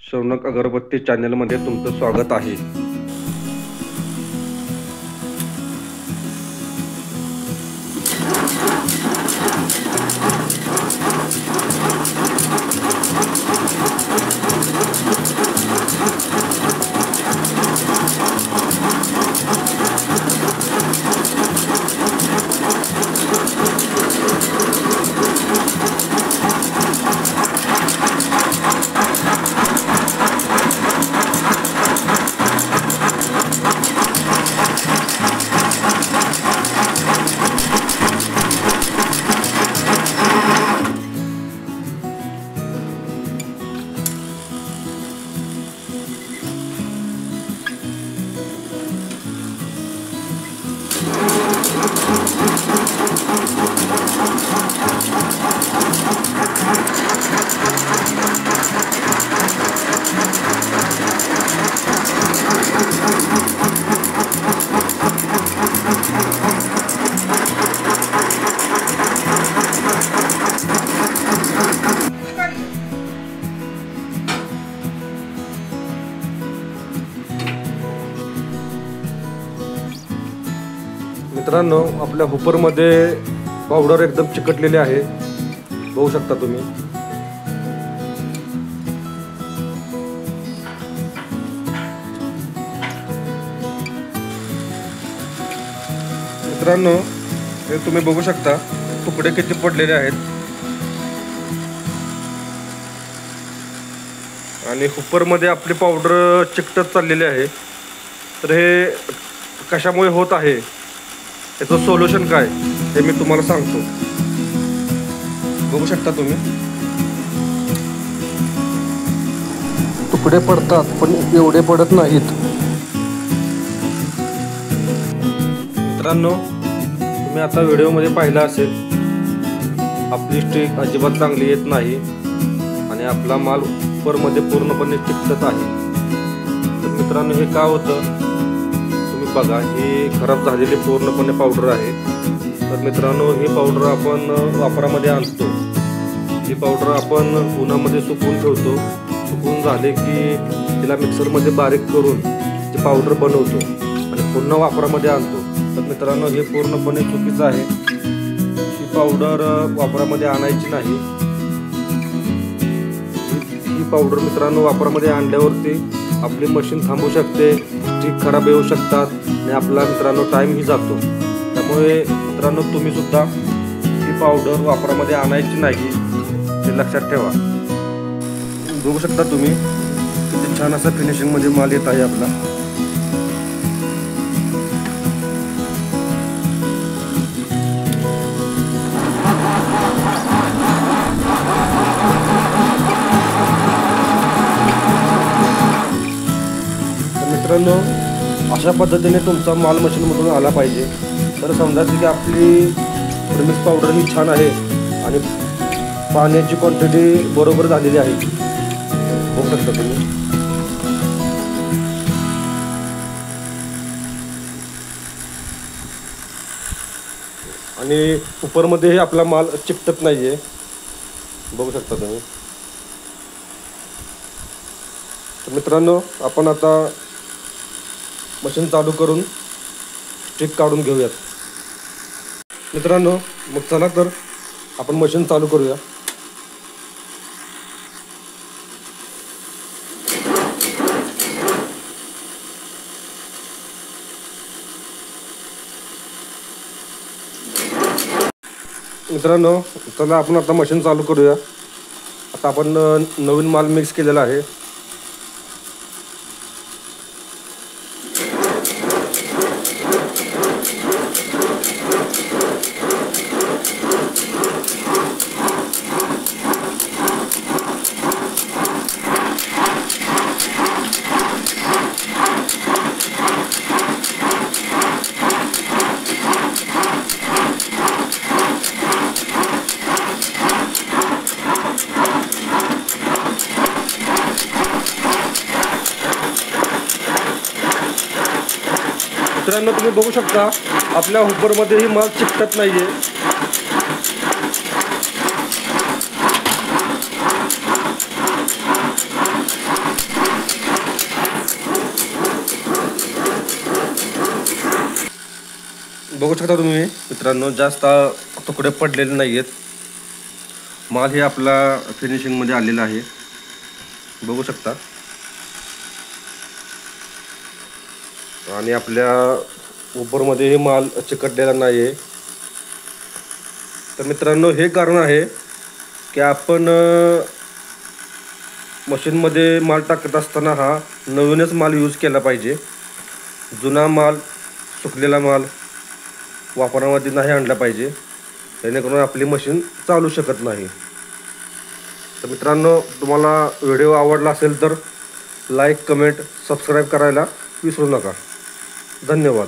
शौनक अगरबत्ती चॅनलमध्ये तुमचं स्वागत आहे. मित्रांनो, आपल्या हुपरमध्ये पावडर एकदम चिकटलेली आहे, बघू शकता तुम्ही. मित्रांनो, हे तुम्ही बघू शकता तुकडे किती पडलेले आहेत आणि हुपरमध्ये आपली पावडर चिकटत चाललेली आहे. तर हे कशामुळे होत आहे, याचं सोल्युशन काय हे मी तुम्हाला सांगतो. बघू शकता तुम्ही, तुकडे पडतात पण एवढे पडत नाहीत. मित्रांनो, तुम्ही आता व्हिडिओमध्ये पाहिलं असेल, आपली स्टिक अजिबात चांगली येत नाही आणि आपला माल उपरमध्ये पूर्णपणे चिकटत आहे. तर मित्रांनो, हे का होतं बघा, ही खराब झालेली पूर्णपणे पावडर आहे. तर मित्रांनो, ही पावडर आपण वापरामध्ये आणतो. ही पावडर आपण उन्हामध्ये सुकवून ठेवतो. सुकवून झाले की तिला मिक्सरमध्ये बारीक करून ती पावडर बनवतो आणि पुन्हा वापरामध्ये आणतो. तर मित्रांनो, हे पूर्णपणे चुकीचं आहे. ही पावडर वापरामध्ये आणायची नाही. ही पावडर मित्रांनो वापरामध्ये आणल्यावरती आपली मशीन थांबू शकते, स्टिक खराब येऊ शकतात आणि आपला मित्रांनो टाईमही जातो. त्यामुळे मित्रांनो, तुम्ही सुद्धा ही पावडर वापरामध्ये आणायची नाही, हे लक्षात ठेवा. बघू शकता तुम्ही किती छान असा फिनिशिंगमध्ये माल येत आहे आपला. मित्रांनो, अशा पद्धतीने तुमचा माल मशीनमधून आला पाहिजे. तर समजायचं की आपली प्रीमिक्स पावडर ही छान आहे आणि पाण्याची क्वांटिटी बरोबर झालेली आहे. बघू शकता तुम्ही. आणि उपरमध्ये आपला माल चिकटत नाहीये, बघू शकता तुम्ही. तर मित्रांनो, आपण आता मशीन चालू करून स्टिक काढून घेऊयात. मित्रांनो, मग चला तर आपण मशीन चालू करूया. मित्रांनो, चला आपण आता मशीन चालू करूया. आता आपण नवीन माल मिक्स केलेला आहे. मित्रांनो, तुम्ही बघू शकता आपल्या हुपरमध्ये ही माल चिकटत नाहीये. बघू शकता तुम्ही मित्रांनो, जास्त तुकडे पडलेले नाही आहेत. माल हे आपला फिनिशिंगमध्ये आलेला आहे, बघू शकता. आणि आपल्या उबरमध्ये हे माल चिकटलेला नाही आहे. तर मित्रांनो, हे कारण आहे की आपण मशीनमध्ये माल टाकत असताना हा नवीनच माल यूज केला पाहिजे. जुना माल, सुकलेला माल वापरामध्ये नाही आणला पाहिजे, जेणेकरून आपली मशीन चालू शकत नाही. तर मित्रांनो, तुम्हाला व्हिडिओ आवडला असेल तर लाईक, कमेंट, सबस्क्राईब करायला विसरू नका. धन्यवाद.